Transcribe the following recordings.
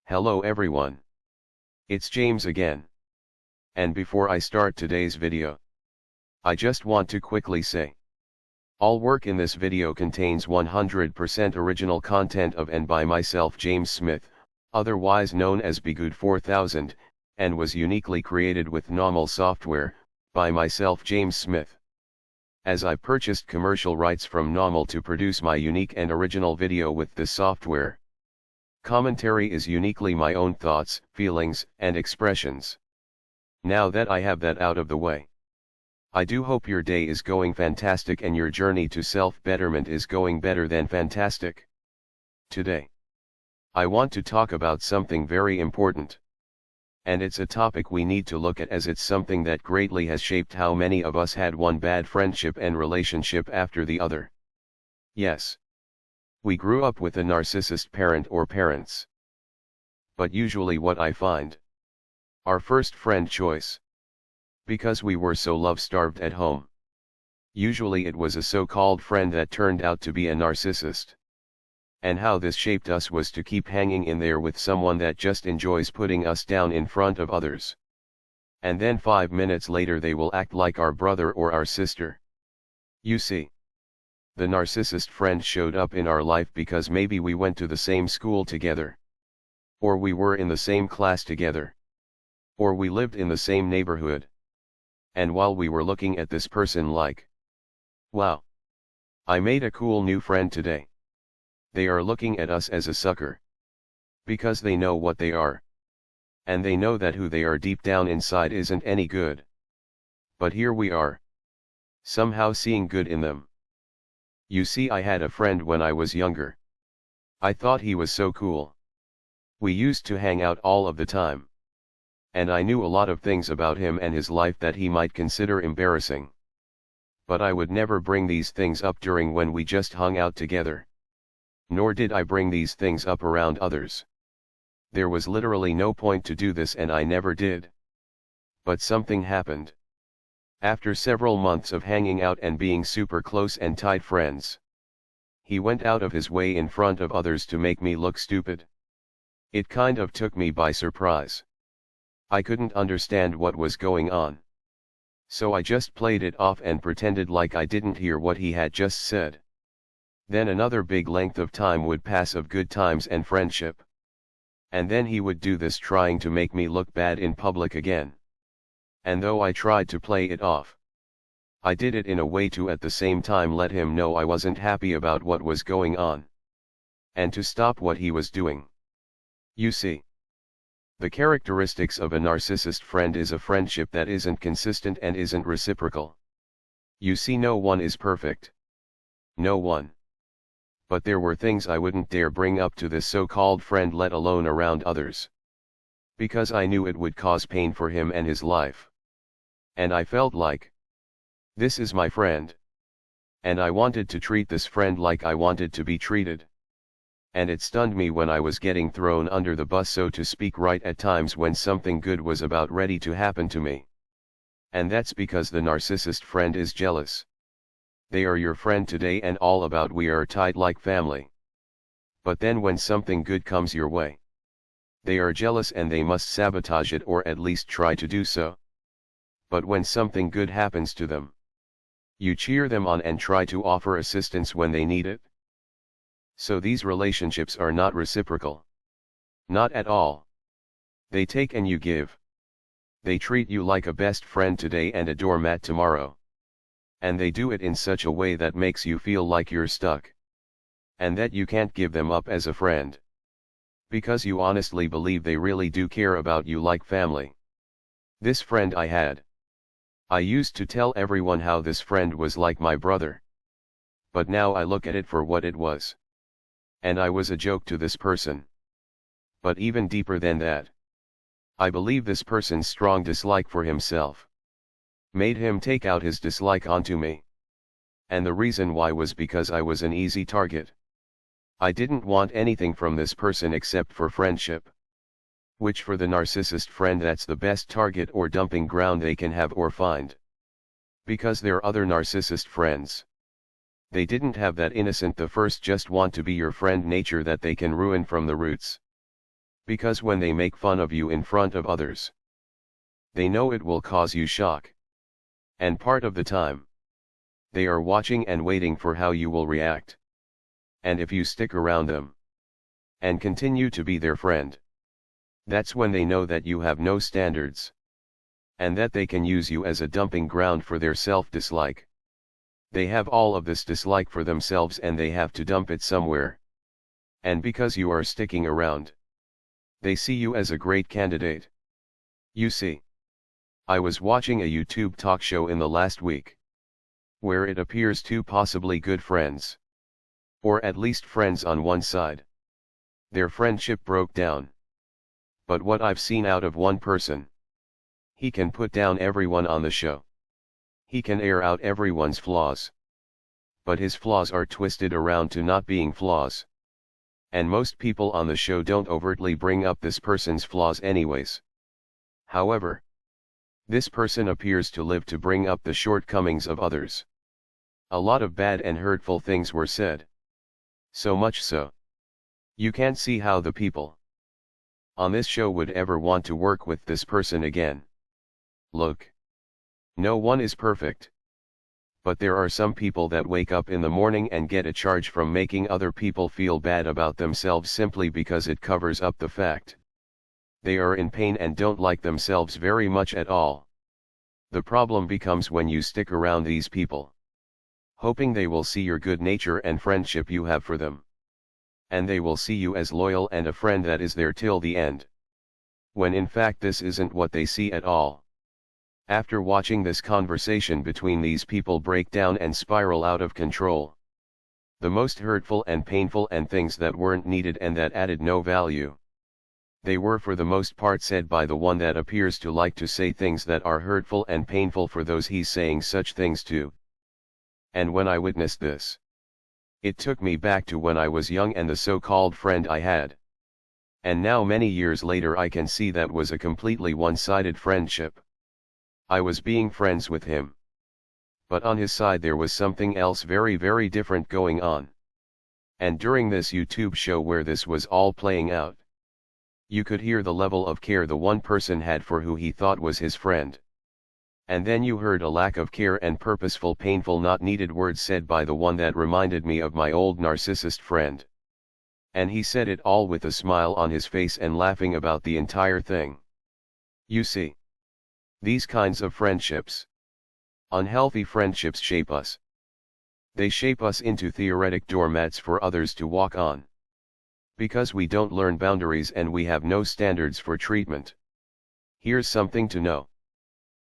Hello everyone. It's James again. And before I start today's video, I just want to quickly say, all work in this video contains 100% original content of and by myself James Smith, otherwise known as Bgood 4000, and was uniquely created with NAWMAL software, by myself James Smith. As I purchased commercial rights from NAWMAL to produce my unique and original video with this software. Commentary is uniquely my own thoughts, feelings, and expressions. Now that I have that out of the way, I do hope your day is going fantastic and your journey to self-betterment is going better than fantastic. Today, I want to talk about something very important. And it's a topic we need to look at as it's something that greatly has shaped how many of us had one bad friendship and relationship after the other. Yes. We grew up with a narcissist parent or parents. But usually what I find, our first friend choice. Because we were so love-starved at home. Usually it was a so-called friend that turned out to be a narcissist. And how this shaped us was to keep hanging in there with someone that just enjoys putting us down in front of others. And then 5 minutes later they will act like our brother or our sister. You see, the narcissist friend showed up in our life because maybe we went to the same school together. Or we were in the same class together. Or we lived in the same neighborhood. And while we were looking at this person like, wow, I made a cool new friend today. They are looking at us as a sucker. Because they know what they are. And they know that who they are deep down inside isn't any good. But here we are. Somehow seeing good in them. You see, I had a friend when I was younger. I thought he was so cool. We used to hang out all of the time. And I knew a lot of things about him and his life that he might consider embarrassing. But I would never bring these things up during when we just hung out together. Nor did I bring these things up around others. There was literally no point to do this and I never did. But something happened. After several months of hanging out and being super close and tight friends, he went out of his way in front of others to make me look stupid. It kind of took me by surprise. I couldn't understand what was going on. So I just played it off and pretended like I didn't hear what he had just said. Then another big length of time would pass of good times and friendship. And then he would do this trying to make me look bad in public again. And though I tried to play it off, I did it in a way to at the same time let him know I wasn't happy about what was going on. And to stop what he was doing. You see, the characteristics of a narcissist friend is a friendship that isn't consistent and isn't reciprocal. You see, no one is perfect. No one. But there were things I wouldn't dare bring up to this so-called friend, let alone around others. Because I knew it would cause pain for him and his life. And I felt like, this is my friend. And I wanted to treat this friend like I wanted to be treated. And it stunned me when I was getting thrown under the bus, so to speak, right at times when something good was about ready to happen to me. And that's because the narcissist friend is jealous. They are your friend today and all about we are tight like family. But then when something good comes your way, they are jealous and they must sabotage it or at least try to do so. But when something good happens to them, you cheer them on and try to offer assistance when they need it. So these relationships are not reciprocal. Not at all. They take and you give. They treat you like a best friend today and a doormat tomorrow. And they do it in such a way that makes you feel like you're stuck. And that you can't give them up as a friend. Because you honestly believe they really do care about you like family. This friend I had. I used to tell everyone how this friend was like my brother. But now I look at it for what it was. And I was a joke to this person. But even deeper than that, I believe this person's strong dislike for himself made him take out his dislike onto me. And the reason why was because I was an easy target. I didn't want anything from this person except for friendship. Which for the narcissist friend, that's the best target or dumping ground they can have or find. Because their other narcissist friends, they didn't have that innocent the first just want to be your friend nature that they can ruin from the roots. Because when they make fun of you in front of others, they know it will cause you shock. And part of the time, they are watching and waiting for how you will react. And if you stick around them, and continue to be their friend, that's when they know that you have no standards. And that they can use you as a dumping ground for their self-dislike. They have all of this dislike for themselves and they have to dump it somewhere. And because you are sticking around, they see you as a great candidate. You see, I was watching a YouTube talk show in the last week, where it appears two possibly good friends, or at least friends on one side, their friendship broke down. But what I've seen out of one person, he can put down everyone on the show. He can air out everyone's flaws. But his flaws are twisted around to not being flaws. And most people on the show don't overtly bring up this person's flaws anyways. However, this person appears to live to bring up the shortcomings of others. A lot of bad and hurtful things were said. So much so, you can't see how the people on this show would ever want to work with this person again. Look, no one is perfect. But there are some people that wake up in the morning and get a charge from making other people feel bad about themselves simply because it covers up the fact they are in pain and don't like themselves very much at all. The problem becomes when you stick around these people, hoping they will see your good nature and friendship you have for them. And they will see you as loyal and a friend that is there till the end. When in fact this isn't what they see at all. After watching this conversation between these people break down and spiral out of control, the most hurtful and painful and things that weren't needed and that added no value, they were for the most part said by the one that appears to like to say things that are hurtful and painful for those he's saying such things to. And when I witnessed this, it took me back to when I was young and the so-called friend I had. And now many years later I can see that was a completely one-sided friendship. I was being friends with him. But on his side there was something else very very different going on. And during this YouTube show where this was all playing out, you could hear the level of care the one person had for who he thought was his friend. And then you heard a lack of care and purposeful painful not needed words said by the one that reminded me of my old narcissist friend. And he said it all with a smile on his face and laughing about the entire thing. You see, these kinds of friendships, unhealthy friendships, shape us. They shape us into theoretic doormats for others to walk on. Because we don't learn boundaries and we have no standards for treatment. Here's something to know.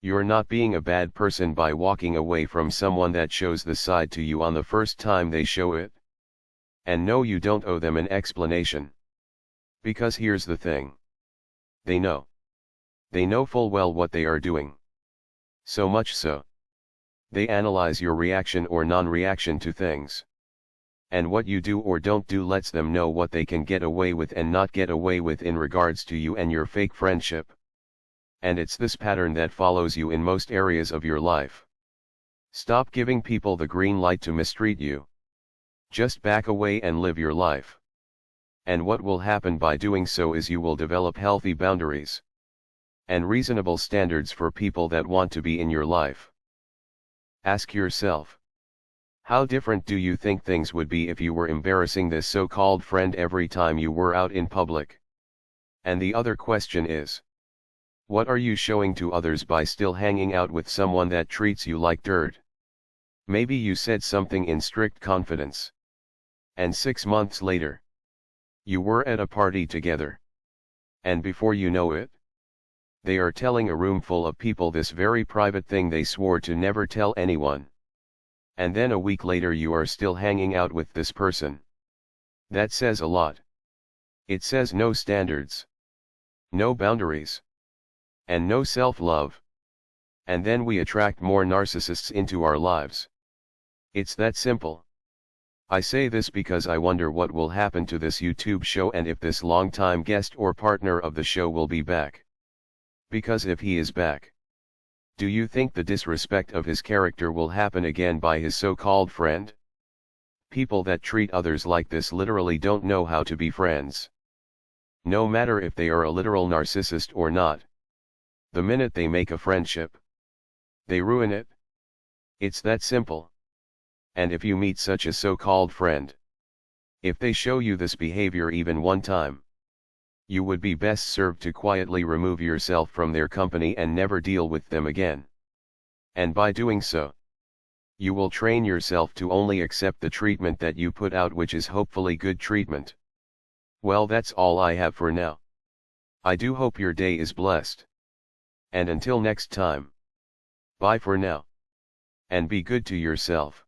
You're not being a bad person by walking away from someone that shows the side to you on the first time they show it. And no, you don't owe them an explanation. Because here's the thing. They know. They know full well what they are doing. So much so, they analyze your reaction or non-reaction to things. And what you do or don't do lets them know what they can get away with and not get away with in regards to you and your fake friendship. And it's this pattern that follows you in most areas of your life. Stop giving people the green light to mistreat you. Just back away and live your life. And what will happen by doing so is you will develop healthy boundaries and reasonable standards for people that want to be in your life. Ask yourself, how different do you think things would be if you were embarrassing this so-called friend every time you were out in public? And the other question is, what are you showing to others by still hanging out with someone that treats you like dirt? Maybe you said something in strict confidence. And 6 months later, you were at a party together. And before you know it, they are telling a room full of people this very private thing they swore to never tell anyone. And then a week later you are still hanging out with this person. That says a lot. It says no standards, no boundaries, and no self-love. And then we attract more narcissists into our lives. It's that simple. I say this because I wonder what will happen to this YouTube show and if this longtime guest or partner of the show will be back. Because if he is back, do you think the disrespect of his character will happen again by his so-called friend? People that treat others like this literally don't know how to be friends. No matter if they are a literal narcissist or not. The minute they make a friendship, they ruin it. It's that simple. And if you meet such a so-called friend, if they show you this behavior even one time, you would be best served to quietly remove yourself from their company and never deal with them again. And by doing so, you will train yourself to only accept the treatment that you put out, which is hopefully good treatment. Well, that's all I have for now. I do hope your day is blessed. And until next time, bye for now. And be good to yourself.